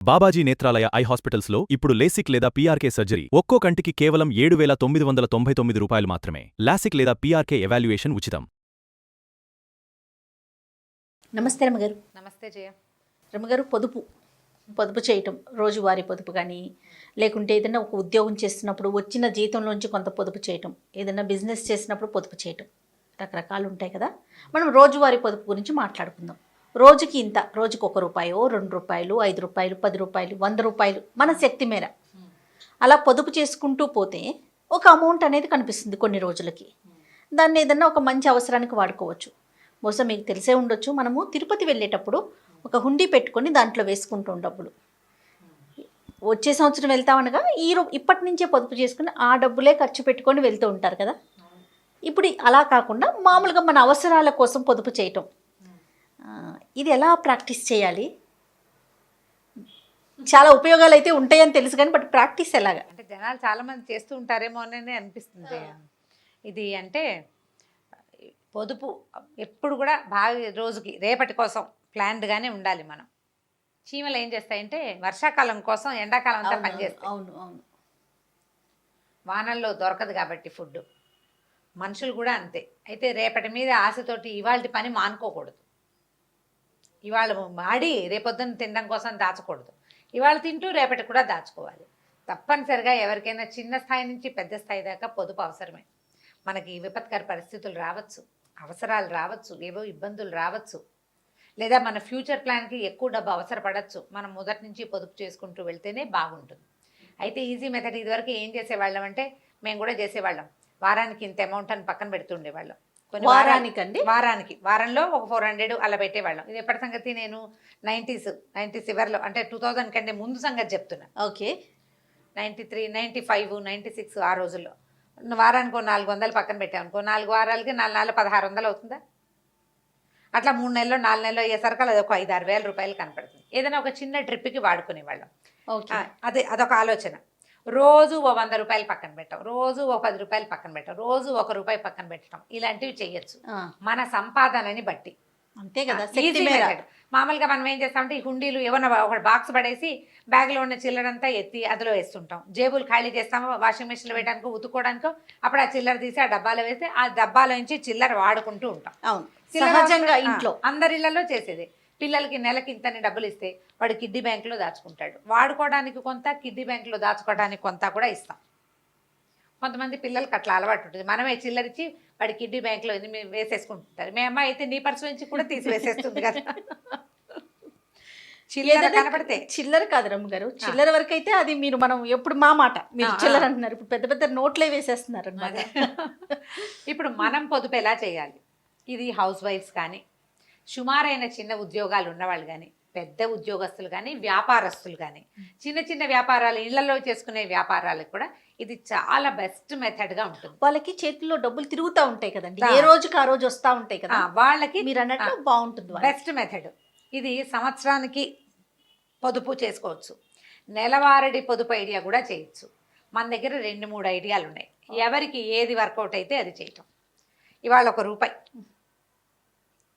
Babaji Netralaya I హాస్పిటల్స్లో ఇప్పుడు LASIK లేదా పీఆర్కే సర్జరీ ఒక్కో కంటికి కేవలం 7,999 రూపాయలు మాత్రమే. లాసిక్ లేదా పీఆర్కే ఎవాల్యుయేషన్ ఉచితం. నమస్తే రమగారు. నమస్తే జయ. రమగారు, పొదుపు చేయటం, రోజువారీ పొదుపు కానీ, లేకుంటే ఏదైనా ఒక ఉద్యోగం చేస్తున్నప్పుడు వచ్చిన జీతంలోంచి కొంత పొదుపు చేయటం, ఏదైనా బిజినెస్ చేసినప్పుడు పొదుపు చేయటం, రకరకాలు ఉంటాయి కదా. మనం రోజువారీ పొదుపు గురించి మాట్లాడుకుందాం. రోజుకి ఇంత, రోజుకి ₹1, ₹2, ₹5, ₹10, ₹100, మన శక్తి మేర అలా పొదుపు చేసుకుంటూ పోతే ఒక అమౌంట్ అనేది కనిపిస్తుంది కొన్ని రోజులకి. దాన్ని ఏదన్నా ఒక మంచి అవసరానికి వాడుకోవచ్చు. బహుశా మీకు తెలిసే ఉండొచ్చు, మనము తిరుపతి వెళ్ళేటప్పుడు ఒక హుండీ పెట్టుకొని దాంట్లో వేసుకుంటాం డబ్బులు. వచ్చే సంవత్సరం వెళ్తామనగా ఇప్పటి నుంచే పొదుపు చేసుకుని ఆ డబ్బులే ఖర్చు పెట్టుకొని వెళ్తూ ఉంటారు కదా. ఇప్పుడు అలా కాకుండా మామూలుగా మన అవసరాల కోసం పొదుపు చేయటం, ఇది ఎలా ప్రాక్టీస్ చేయాలి? చాలా ఉపయోగాలు అయితే ఉంటాయని తెలుసు కానీ బట్ ప్రాక్టీస్ ఎలాగా? అంటే జనాలు చాలామంది చేస్తూ ఉంటారేమో అని అనిపిస్తుంది. ఇది అంటే పొదుపు ఎప్పుడు కూడా బాగా రోజుకి రేపటి కోసం ప్లాన్డ్గానే ఉండాలి. మనం చీమలు ఏం చేస్తాయంటే వర్షాకాలం కోసం ఎండాకాలం అంతా పనిచేస్తాయి. అవును అవును. వానల్లో దొరకదు కాబట్టి ఫుడ్. మనుషులు కూడా అంతే. అయితే రేపటి మీద ఆశతోటి ఇవాళ పని మానుకోకూడదు. ఇవాళ మాడి రేపొద్దున తినడం కోసం దాచకూడదు. ఇవాళ తింటూ రేపటి కూడా దాచుకోవాలి. తప్పనిసరిగా ఎవరికైనా చిన్న స్థాయి నుంచి పెద్ద స్థాయి దాకా పొదుపు అవసరమే. మనకి విపత్కర పరిస్థితులు రావచ్చు, అవసరాలు రావచ్చు, ఏవో ఇబ్బందులు రావచ్చు, లేదా మన ఫ్యూచర్ ప్లాన్కి ఎక్కువ డబ్బు అవసరపడవచ్చు. మనం మొదటి నుంచి పొదుపు చేసుకుంటూ వెళ్తేనే బాగుంటుంది. అయితే ఈజీ మెథడ్ ఇదివరకు ఏం చేసేవాళ్ళం అంటే, మేము కూడా చేసేవాళ్ళం, వారానికి ఇంత అమౌంట్ అని పక్కన పెడుతుండేవాళ్ళం. వారంలో ఒక 400 అలా పెట్టేవాళ్ళం. ఇది ఎప్పటి సంగతి? నేను 90s చివరిలో, అంటే 2000 కంటే ముందు సంగతి చెప్తున్నా. ఓకే. 93, 95, 96 ఆ రోజుల్లో వారానికి 400 పక్కన పెట్టామనుకో, 4 వారాలకి 4 1600 అవుతుందా? అట్లా 3 నెలలు 4 నెలలు అయ్యేసరికి అది ఒక 5-6 వేల రూపాయలు కనపడుతుంది. ఏదైనా ఒక చిన్న ట్రిప్కి వాడుకునేవాళ్ళం. అదొక ఆలోచన. రోజు ఓ ₹100 పక్కన పెట్టాం, రోజు ఓ ₹10 పక్కన పెట్టాం, రోజు ₹1 పక్కన పెట్టడం, ఇలాంటివి చేయొచ్చు మన సంపాదనని బట్టి. అంతే కదా. మామూలుగా మనం ఏం చేస్తామంటే ఈ హుండీలు ఏమన్నా ఒక బాక్స్ పడేసి బ్యాగ్లో ఉన్న చిల్లరంతా ఎత్తి అందులో వేస్తుంటాం. జేబులు ఖాళీ చేస్తాము వాషింగ్ మిషన్లో వేయడానికో ఉతుక్కోవడానికో. అప్పుడు ఆ చిల్లర తీసి ఆ డబ్బాలో వేసి ఆ డబ్బాలో నుంచి చిల్లర వాడుకుంటూ ఉంటాం. అవును, సహజంగా ఇంట్లో అందరి ఇళ్లలో చేసేది. పిల్లలకి నెలకి ఇంతని డబ్బులు ఇస్తే వాడు కిడ్డీ బ్యాంకులో దాచుకుంటాడు. వాడుకోవడానికి కొంత, కిడ్డీ బ్యాంకులో దాచుకోవడానికి కొంత కూడా ఇస్తాం. కొంతమంది పిల్లలకి అట్లా అలవాటు ఉంటుంది. మనమే చిల్లరిచ్చి వాడి కిడ్డీ బ్యాంకులో వేసేసుకుంటుంటారు. మీ అమ్మాయి అయితే నీ పర్సు నుంచి కూడా తీసి వేసేస్తుంది కదా. చిల్లర కనపడితే. చిల్లర కాదు రమ్మగారు, చిల్లర వరకు అయితే అది మనం ఎప్పుడు మా మాట, మీరు చిల్లర అంటున్నారు, ఇప్పుడు పెద్ద పెద్ద నోట్లే వేసేస్తున్నారు అన్నమాట. ఇప్పుడు మనం పొదుపు ఎలా చేయాలి? ఇది హౌస్ వైఫ్స్ కానీ, సుమారైన చిన్న ఉద్యోగాలు ఉన్నవాళ్ళు కానీ, పెద్ద ఉద్యోగస్తులు కానీ, వ్యాపారస్తులు కానీ, చిన్న చిన్న వ్యాపారాలు ఇళ్లలో చేసుకునే వ్యాపారాలకు కూడా ఇది చాలా బెస్ట్ మెథడ్గా ఉంటుంది. వాళ్ళకి చేతుల్లో డబ్బులు తిరుగుతూ ఉంటాయి కదండి, ఏ రోజుకి ఆ రోజు వస్తూ ఉంటాయి కదా, వాళ్ళకి మీరు అన్నట్లు బాగుంటుంది. బెస్ట్ మెథడ్ ఇది. సంవత్సరానికి పొదుపు చేసుకోవచ్చు, నెలవారీ పొదుపు ఐడియా కూడా చేయొచ్చు. మన దగ్గర 2-3 ఐడియాలు ఉన్నాయి. ఎవరికి ఏది వర్కౌట్ అయితే అది చేయటం. ఇవాళ ₹1,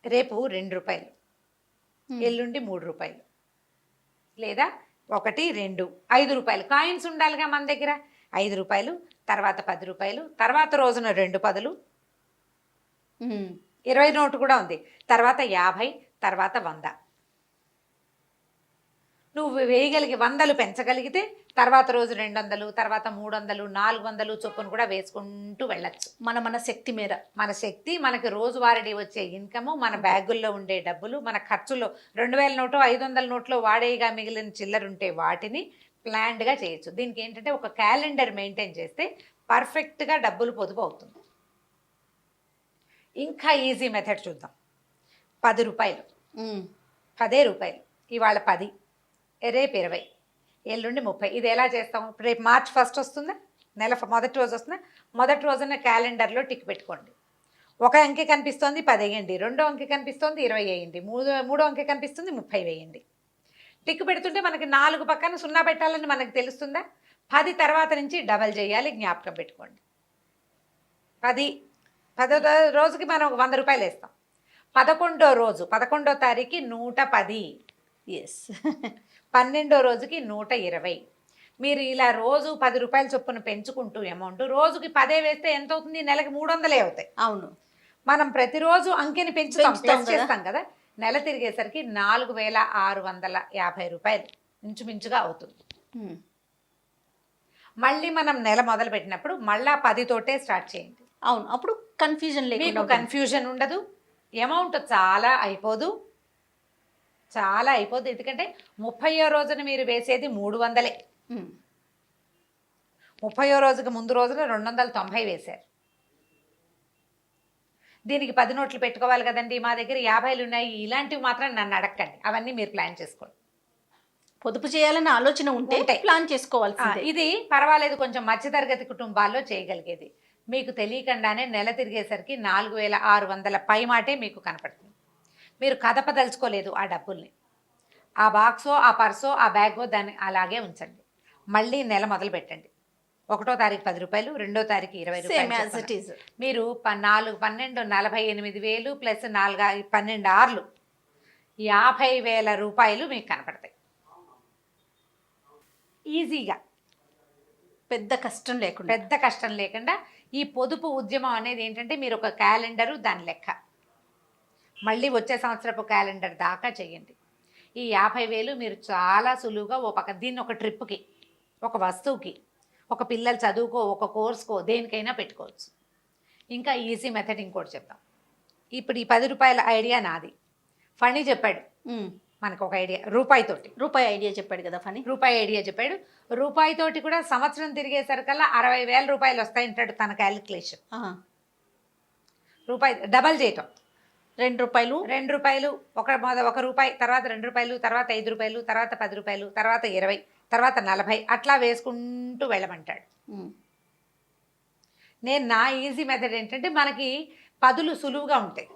రేపు ₹2, ఎల్లుండి ₹3, లేదా 1, 2, ₹5 కాయిన్స్ ఉండాలిగా మన దగ్గర. ₹5, తర్వాత ₹10, తర్వాత రోజున 2 10, 20 నోటు కూడా ఉంది, తర్వాత 50, తర్వాత 100. నువ్వు వేయగలిగి 100 పెంచగలిగితే తర్వాత రోజు 200, తర్వాత 300, 400 చొప్పున కూడా వేసుకుంటూ వెళ్ళచ్చు. మన శక్తి మేర, మన శక్తి, మనకి రోజువారీ వచ్చే ఇన్కము, మన బ్యాగుల్లో ఉండే డబ్బులు, మన ఖర్చులో 2000 నోటు 500 నోట్లో వాడేగా మిగిలిన చిల్లరుంటే వాటిని ప్లాన్డ్గా చేయొచ్చు. దీనికి ఏంటంటే ఒక క్యాలెండర్ మెయింటైన్ చేస్తే పర్ఫెక్ట్గా డబ్బులు పొదుపు అవుతుంది. ఇంకా ఈజీ మెథడ్ చూద్దాం. ₹10, ₹10, ఇవాళ 10, రేపు 20, ఎల్లుండి 30. ఇది ఎలా చేస్తాం? రేపు March 1 వస్తుందా, నెల మొదటి రోజు వస్తుందా, మొదటి రోజున క్యాలెండర్లో టిక్ పెట్టుకోండి. ఒక అంకె కనిపిస్తోంది 10 వేయండి, రెండో అంకె కనిపిస్తోంది 20 వేయండి, మూడో అంకె కనిపిస్తుంది 30 వేయండి. టిక్ పెడుతుంటే మనకి 4 పక్కన 0 పెట్టాలని మనకు తెలుస్తుందా? 10 తర్వాత నుంచి డబల్ చేయాలి, జ్ఞాపకం పెట్టుకోండి. 10వ రోజుకి మనం ₹100 వేస్తాం. 11వ రోజు 11వ తారీఖు 110. ఎస్ 12వ రోజుకి 120. మీరు ఇలా రోజు 10 రూపాయల చొప్పున పెంచుకుంటూ అమౌంట్ రోజుకి 10 వేస్తే ఎంత అవుతుంది? నెలకి 300 అవుతాయి. అవును. మనం ప్రతిరోజు అంకెని పెంచుతాం, పెంచుతాం ప్లస్ చేస్తాం కదా. నెల తిరిగేసరికి 4650 రూపాయలు ఇంచుమించుగా అవుతుంది. ఉమ్. మళ్ళీ మనం నెల మొదలు పెట్టినప్పుడు మళ్ళా 10 తోటే స్టార్ట్ చేయండి. అవును, అప్పుడు కన్ఫ్యూజన్ మీకు లేకుండా కన్ఫ్యూజన్ ఉండదు, అమౌంట్ చాలా అయిపోదు. ఎందుకంటే 30వ రోజున మీరు వేసేది 300. ఉమ్. 30వ రోజుకి ముందు రోజున 290 వేశారు. దీనికి 10 నోట్లు పెట్టుకోవాలి కదండి. మా దగ్గర 50లు ఉన్నాయి. ఇలాంటివి మాత్రం నన్ను అడగండి, అవన్నీ మీరు ప్లాన్ చేసుకోండి. పొదుపు చేయాలన్న ఆలోచన ఉంటే ఉంటాయి. ప్లాన్ చేసుకోవాల్సిందే. ఇది పర్వాలేదు, కొంచెం మధ్యతరగతి కుటుంబాల్లో చేయగలిగేది. మీకు తెలియకుండానే నెల తిరిగేసరికి 4600 పై మాటే మీకు కనపడుతుంది. మీరు కదపదలుచుకోలేదు ఆ డబ్బుల్ని. ఆ బాక్సో, ఆ పర్సో, ఆ బ్యాగో దాన్ని అలాగే ఉంచండి. మళ్ళీ నెల మొదలు పెట్టండి. 1వ తారీఖు 10 రూపాయలు, 2వ తారీఖు 20 సేమ్ రూపాయలు యాజ్ ఇట్ ఈజ్. మీరు 4, 12, 48,000 ప్లస్ 4, 12 ఆర్లు 50,000 రూపాయలు మీకు కనపడతాయి ఈజీగా. పెద్ద కష్టం లేకుండా ఈ పొదుపు ఉద్యమం అనేది ఏంటంటే, మీరు ఒక క్యాలెండరు, దాని లెక్క మళ్ళీ వచ్చే సంవత్సరపు క్యాలెండర్ దాకా చేయండి. ఈ 50,000 మీరు చాలా సులువుగా దీన్ని ఒక ట్రిప్కి, ఒక వస్తువుకి, ఒక పిల్లల చదువుకో, ఒక కోర్సుకో, దేనికైనా పెట్టుకోవచ్చు. ఇంకా ఈజీ మెథడ్ ఇంకోటి చెప్తాం. ఇప్పుడు ఈ 10 రూపాయల ఐడియా నాది, ఫణి చెప్పాడు మనకు ఒక ఐడియా రూపాయి ఐడియా చెప్పాడు కదా ఫణి. రూపాయి ఐడియా చెప్పాడు. రూపాయితోటి కూడా సంవత్సరం తిరిగేసరికల్లా 60,000 రూపాయలు వస్తాయంటాడు తన క్యాలిక్యులేషన్. రూపాయి డబల్ చేయటం, 2 రూపాయలు, 2 రూపాయలు, ఒక రూపాయి, తర్వాత 2 రూపాయలు, తర్వాత 5 రూపాయలు, తర్వాత 10 రూపాయలు, తర్వాత 20, తర్వాత 40, అట్లా వేసుకుంటూ వెళ్ళమంటాడు. నా ఈజీ మెథడ్ ఏంటంటే, మనకి 10లు సులువుగా ఉంటాయి.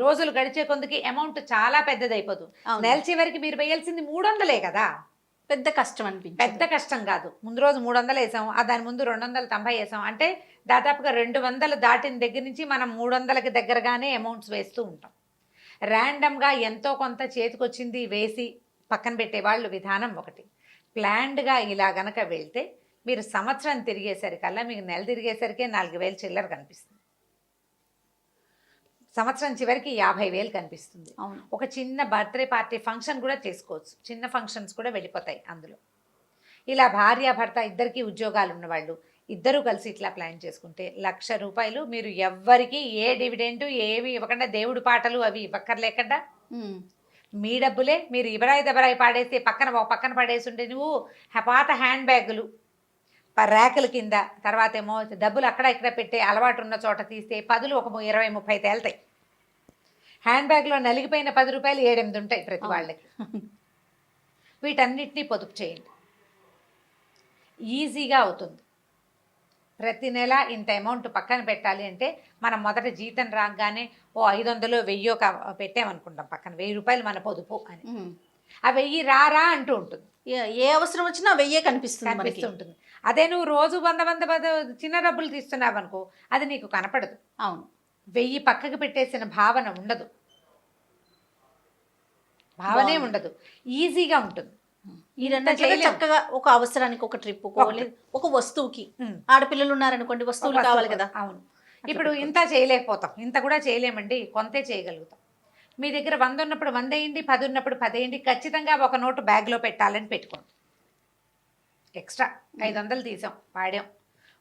రోజులు గడిచే కొందుకి అమౌంట్ చాలా పెద్దదైపోతుంది. నెల చివరికి మీరు వేయాల్సింది 300 కదా. పెద్ద కష్టం అనిపించింది. పెద్ద కష్టం కాదు. ముందు రోజు 300 వేసాం, దాని ముందు 290 వేసాం అంటే దాదాపుగా 200 దాటిన దగ్గర నుంచి మనం 300కి దగ్గరగానే అమౌంట్స్ వేస్తూ ఉంటాం. ర్యాండమ్గా ఎంతో కొంత చేతికొచ్చింది వేసి పక్కన పెట్టేవాళ్ళు విధానం ఒకటి. ప్లాన్డ్గా ఇలా గనక వెళ్తే మీరు సంవత్సరం తిరిగేసరికల్లా మీకు నెల తిరిగేసరికే 4,000 చిల్లర కనిపిస్తుంది. సంవత్సరం చివరికి 50,000 కనిపిస్తుంది. ఒక చిన్న బర్త్డే పార్టీ ఫంక్షన్ కూడా చేసుకోవచ్చు. చిన్న ఫంక్షన్స్ కూడా వెళ్ళిపోతాయి అందులో. ఇలా భార్యాభర్త ఇద్దరికి ఉద్యోగాలు ఉన్నవాళ్ళు ఇద్దరూ కలిసి ఇట్లా ప్లాన్ చేసుకుంటే 1,00,000 రూపాయలు మీరు ఎవ్వరికి ఏ డివిడెండ్ ఏవి ఇవ్వకుండా, దేవుడి పాటలు అవి ఇవ్వక్కర్లేకుండా మీ డబ్బులే మీరు ఇబరాయి పాడేసి పక్కన పడేసి ఉంటే, నువ్వు పాత హ్యాండ్ బ్యాగులు ర్యాకుల కింద, తర్వాత ఏమో డబ్బులు అక్కడ ఇక్కడ పెట్టే అలవాటు ఉన్న చోట తీస్తే 10లు ఒక 20-30 తేలుతాయి. హ్యాండ్ బ్యాగ్లో నలిగిపోయిన 10 రూపాయలు 7-8 ఉంటాయి ప్రతి వాళ్ళకి. వీటన్నిటినీ పొదుపు చేయండి, ఈజీగా అవుతుంది. ప్రతి నెల ఇంత అమౌంట్ పక్కన పెట్టాలి అంటే, మనం మొదట జీతం రాగానే 500 1000 పెట్టామనుకుంటాం పక్కన, 1000 రూపాయలు మన పొదుపు అని. ఆ 1000 రారా అంటూ ఉంటుంది. ఏ అవసరం వచ్చినా 1000 కనిపిస్తుంది. అదే నువ్వు రోజు 100 చిన్న డబ్బులు తీస్తున్నావు అనుకో, అది నీకు కనపడదు. అవును, 1000 పక్కకు పెట్టేసిన భావన ఉండదు, భావనే ఉండదు, ఈజీగా ఉంటుంది. చక్కగా ఒక అవసరానికి ఒక ట్రిప్, ఒక వస్తువుకి, ఆడపిల్లలు ఉన్నారనుకోండి వస్తువులు కావాలి కదా. అవును, ఇప్పుడు ఇంత చేయలేకపోతాం, ఇంత కూడా చేయలేమండి, కొంతే చేయగలుగుతాం. మీ దగ్గర 100 ఉన్నప్పుడు 100 వేయండి, 10 ఉన్నప్పుడు 10 వేయండి. ఖచ్చితంగా ఒక నోటు బ్యాగ్లో పెట్టాలని పెట్టుకోండి. ఎక్స్ట్రా 500 తీసాం, వాడాం,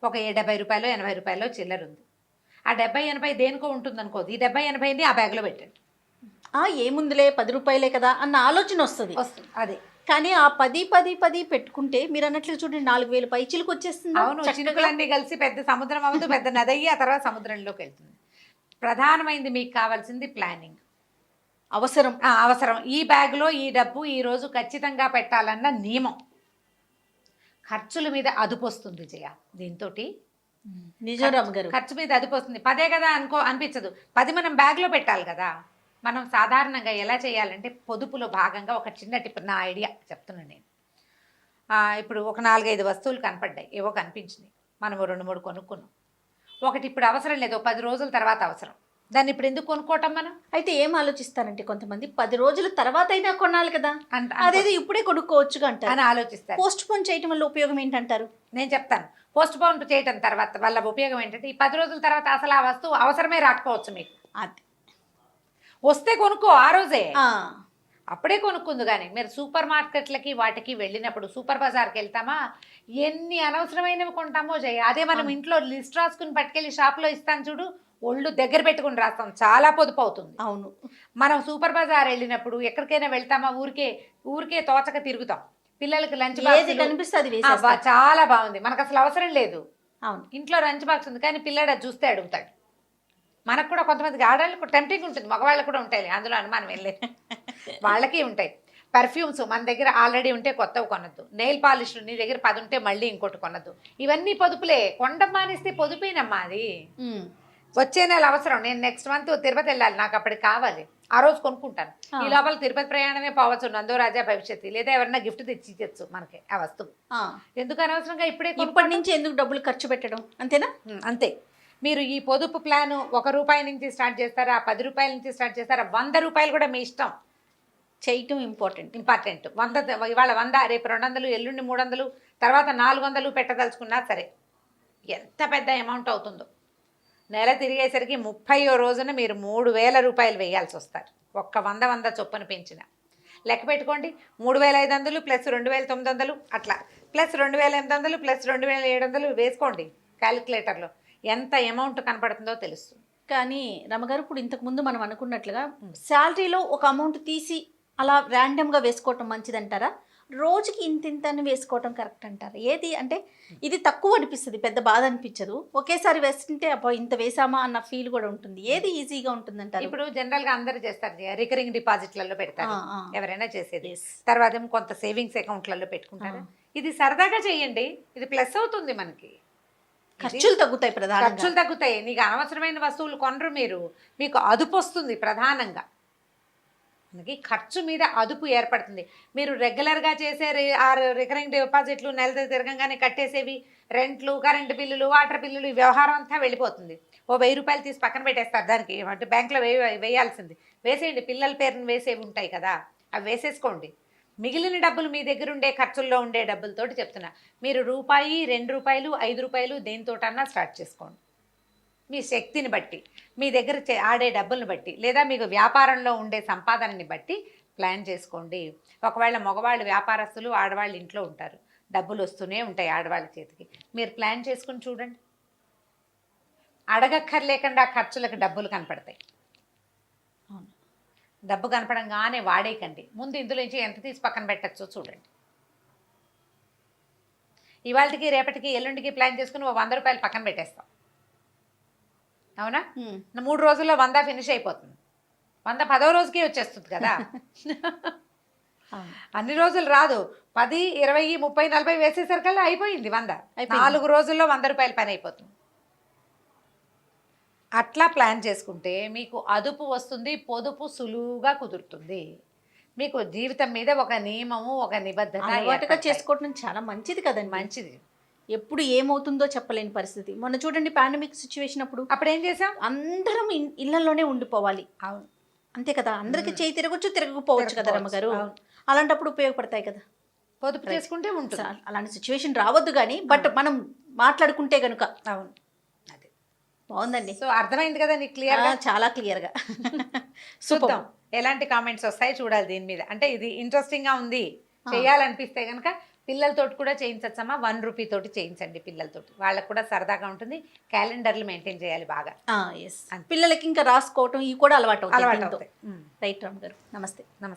ఒక 70 రూపాయలు 80 రూపాయలు చిల్లర ఉంది. ఆ 70-80 దేనికో ఉంటుంది అనుకోదు, ఈ 70-80ని ఆ బ్యాగ్లో పెట్టండి. ఏముందిలే 10 రూపాయలే కదా అన్న ఆలోచన వస్తుంది. అదే, కానీ ఆ 10 పెట్టుకుంటే మీరు అన్నట్లు చూడండి 4,000 పైచిలకు వచ్చేస్తుంది. అవును, చినుకులన్నీ కలిసి పెద్ద సముద్రం అవ్వదు, పెద్ద నది అయ్యి ఆ తర్వాత సముద్రంలోకి వెళ్తుంది. ప్రధానమైంది మీకు కావాల్సింది ప్లానింగ్, అవసరం. ఈ బ్యాగ్లో ఈ డబ్బు ఈ రోజు ఖచ్చితంగా పెట్టాలన్న నియమం. ఖర్చుల మీద అదుపు వస్తుంది జయ దీంతో. నిజం గారు, ఖర్చు మీద అదుపు వస్తుంది. 10 కదా అనిపించదు, 10 మనం బ్యాగ్లో పెట్టాలి కదా. మనం సాధారణంగా ఎలా చేయాలంటే, పొదుపులో భాగంగా ఒక చిన్న టిప్, నా ఐడియా చెప్తున్నాను నేను. ఇప్పుడు ఒక 4-5 వస్తువులు కనపడ్డాయి, ఏవో కనిపించినాయి, మనం 2-3 కొనుక్కున్నాం. ఒకటి ఇప్పుడు అవసరం లేదు, 10 రోజుల తర్వాత అవసరం. దాన్ని ఇప్పుడు ఎందుకు కొనుక్కోవటం మనం అయితే ఏం ఆలోచిస్తారంటే కొంతమంది 10 రోజుల తర్వాత అయినా కొనాలి కదా, అంట అదేదో ఇప్పుడే కొనుక్కోవచ్చుగా అంటారు. అని ఆలోచిస్తారు. పోస్ట్ పోన్ చేయటం వల్ల ఉపయోగం ఏంటంటారు? నేను చెప్తాను. పోస్ట్ పోన్ చేయటం తర్వాత వల్ల ఉపయోగం ఏంటంటే ఈ 10 రోజుల తర్వాత అసలు ఆ వస్తువు అవసరమే రాకపోవచ్చు మీకు. అది వస్తే కొనుక్కో ఆ రోజే, ఆ, అప్పుడే కొనుక్కుంది. కానీ మీరు సూపర్ మార్కెట్లకి వాటికి వెళ్ళినప్పుడు సూపర్ బజార్కి వెళ్తామా, ఎన్ని అనవసరమైనవి కొంటామో జయ. అదే మనం ఇంట్లో లిస్ట్ రాసుకుని పట్టుకెళ్ళి షాప్లో ఇస్తాను చూడు, ఒళ్ళు దగ్గర పెట్టుకుని రాస్తాం, చాలా పొదుపు అవుతుంది. అవును. మనం సూపర్ బజార్ వెళ్ళినప్పుడు ఎక్కడికైనా వెళ్తామా, ఊరికే తోచక తిరుగుతాం. పిల్లలకి లంచ్ ఏది బాక్స్ కనిపిస్తే అది వేసేస్తాం. చాలా బాగుంది, మనకు అసలు అవసరం లేదు, అవును. ఇంట్లో లంచ్ బాక్స్ ఉంది, కానీ పిల్లాడు అది చూస్తే అడుగుతాడు. మనకు కూడా కొంతమందికి ఆడవాళ్ళకు టెంప్టింగ్ ఉంటుంది, మగవాళ్ళకు కూడా ఉంటాయి, అందులో అనుమానం వెళ్ళలేదు, వాళ్ళకి ఉంటాయి. పర్ఫ్యూమ్స్ మన దగ్గర ఆల్రెడీ ఉంటే కొత్తవి కొనద్దు. నెయిల్ పాలిష్లు నీ దగ్గర 10 ఉంటే మళ్ళీ ఇంకోటి కొనద్దు. ఇవన్నీ పొదుపులే. కొండం మానేస్తే పొదుపేనమ్మా అది. ఉమ్. వచ్చే నెల అవసరం, నేను నెక్స్ట్ మంత్ తిరుపతి వెళ్ళాలి, నాకు అప్పటికి కావాలి, ఆ రోజు కొనుక్కుంటాను. ఈ లోపల తిరుపతి ప్రయాణమే పోవచ్చు, నందో రాజా భవిష్యత్తు, లేదా ఎవరన్నా గిఫ్ట్ తెచ్చి ఇచ్చచ్చు మనకి ఆ వస్తువు. ఆ. ఎందుకు అనవసరంగా ఇప్పుడే ఇప్పటి నుంచి ఎందుకు డబ్బులు ఖర్చు పెట్టడం, అంతేనా? అంతే. మీరు ఈ పొదుపు ప్లాన్ ₹1 నుంచి స్టార్ట్ చేస్తారా, ₹10 నుంచి స్టార్ట్ చేస్తారా, ₹100 కూడా మీ ఇష్టం. చేయటం ఇంపార్టెంట్. 100 ఇవాళ 100, రేపు 200, ఎల్లుండి 300, తర్వాత 400 పెట్టదలుచుకున్నా సరే, ఎంత పెద్ద అమౌంట్ అవుతుందో. నెల తిరిగేసరికి 30వ రోజున మీరు ₹3000 వేయాల్సి వస్తారు. ఒక్క 100 చొప్పున పెంచిన లెక్క పెట్టుకోండి. 3500 ప్లస్ 2900 అట్లా, ప్లస్ 2800 ప్లస్ 2700 వేసుకోండి క్యాలిక్యులేటర్లో, ఎంత అమౌంట్ కనపడుతుందో తెలుస్తుంది. కానీ రమగారు, ఇప్పుడు ఇంతకు ముందు మనం అనుకున్నట్లుగా శాలరీలో ఒక అమౌంట్ తీసి అలా ర్యాండమ్గా వేసుకోవటం మంచిదంటారా, రోజుకి ఇంత అని వేసుకోవటం కరెక్ట్ అంటారా? ఏది అంటే ఇది తక్కువ అనిపిస్తుంది, పెద్ద బాధ అనిపించదు, ఒకేసారి వేస్తుంటే అబ్బా ఇంత వేసామా అన్న ఫీల్ కూడా ఉంటుంది. ఏది ఈజీగా ఉంటుంది అంటారు? ఇప్పుడు జనరల్గా అందరూ చేస్తారు, రికరింగ్ డిపాజిట్లలో పెడతారు, ఎవరైనా చేసేది. తర్వాత ఏమో కొంత సేవింగ్స్ అకౌంట్లలో పెట్టుకుంటారు. ఇది సరదాగా చేయండి, ఇది ప్లస్ అవుతుంది మనకి. ఖర్చులు తగ్గుతాయి, ప్రధానంగా ఖర్చులు తగ్గుతాయి. నీకు అనవసరమైన వస్తువులు కొనరు మీరు, మీకు అదుపు వస్తుంది. ప్రధానంగా మనకి ఖర్చు మీద అదుపు ఏర్పడుతుంది. మీరు రెగ్యులర్గా చేసే రికరింగ్ డిపాజిట్లు నెల తిరగంగానే కట్టేసేవి, రెంట్లు, కరెంటు బిల్లులు, వాటర్ బిల్లులు, ఈ వ్యవహారం అంతా వెళ్ళిపోతుంది. ఓ ₹1000 తీసి పక్కన పెట్టేస్తారు, దానికి అంటే బ్యాంకులో వేయాల్సింది వేసేయండి. పిల్లల పేరుని వేసేవి ఉంటాయి కదా, అవి వేసేసుకోండి. మిగిలిన డబ్బులు మీ దగ్గర ఉండే ఖర్చుల్లో ఉండే డబ్బులతోటి చెప్తున్నా, మీరు ₹1, ₹2, ₹5 దేనితోటన్నా స్టార్ట్ చేసుకోండి. మీ శక్తిని బట్టి, మీ దగ్గర ఆడే డబ్బులను బట్టి, లేదా మీకు వ్యాపారంలో ఉండే సంపాదనని బట్టి ప్లాన్ చేసుకోండి. ఒకవేళ మగవాళ్ళు వ్యాపారస్తులు, ఆడవాళ్ళు ఇంట్లో ఉంటారు, డబ్బులు వస్తూనే ఉంటాయి ఆడవాళ్ళ చేతికి. మీరు ప్లాన్ చేసుకుని చూడండి, అడగక్కర్లేకుండా ఖర్చులకు డబ్బులు కనపడతాయి. డబ్బు కనపడంగానే వాడేయకండి, ముందు ఇందులో నుంచి ఎంత తీసి పక్కన పెట్టచ్చో చూడండి. ఇవాళకి రేపటికి ఎల్లుండికి ప్లాన్ చేసుకుని ఓ ₹100 పక్కన పెట్టేస్తాం, అవునా? 3 రోజుల్లో 100 ఫినిష్ అయిపోతుంది. 100 10వ రోజుకి వచ్చేస్తుంది కదా. అన్ని రోజులు రాదు, 10, 20, 30, 40 వేసేసరికల్లా అయిపోయింది 100. 4 రోజుల్లో ₹100 పని అయిపోతుంది. అట్లా ప్లాన్ చేసుకుంటే మీకు అదుపు వస్తుంది, పొదుపు సులువుగా కుదురుతుంది. మీకు జీవితం మీద ఒక నియమము, ఒక నిబద్ధత చేసుకోవడం చాలా మంచిది కదండి. మంచిది. ఎప్పుడు ఏమవుతుందో చెప్పలేని పరిస్థితి. మొన్న చూడండి పాండమిక్ సిచ్యువేషన్ అప్పుడు ఏం చేసాం, అందరం ఇళ్లలోనే ఉండిపోవాలి. అవును, అంతే కదా, అందరికి చేయి తిరగచ్చు, తిరగకపోవచ్చు కదా రమ్మగారు. అలాంటప్పుడు ఉపయోగపడతాయి కదా, పొదుపు చేసుకుంటే ఉంటుంది. అలాంటి సిచ్యువేషన్ రావద్దు కానీ, బట్ మనం మాట్లాడుకుంటే కనుక. అవును, అదే బాగుందండి. సో అర్థమైంది కదా నీకు క్లియర్గా? చాలా క్లియర్గా. చూద్దాం ఎలాంటి కామెంట్స్ వస్తాయి చూడాలి దీని మీద. అంటే ఇది ఇంట్రెస్టింగ్గా ఉంది, చేయాలనిపిస్తే కనుక పిల్లలతోటి కూడా చేయించచ్చమ్మా. ₹1 తోటి చేయించండి పిల్లలతోటి, వాళ్ళకు కూడా సరదాగా ఉంటుంది. క్యాలెండర్లు మెయింటైన్ చేయాలి బాగా. పిల్లలకి ఇంకా రాసుకోవటం ఇవి కూడా అలవాటు అవుతాయి. అవుతాయి. రైట్ రామ్ గారు, నమస్తే. నమస్తే.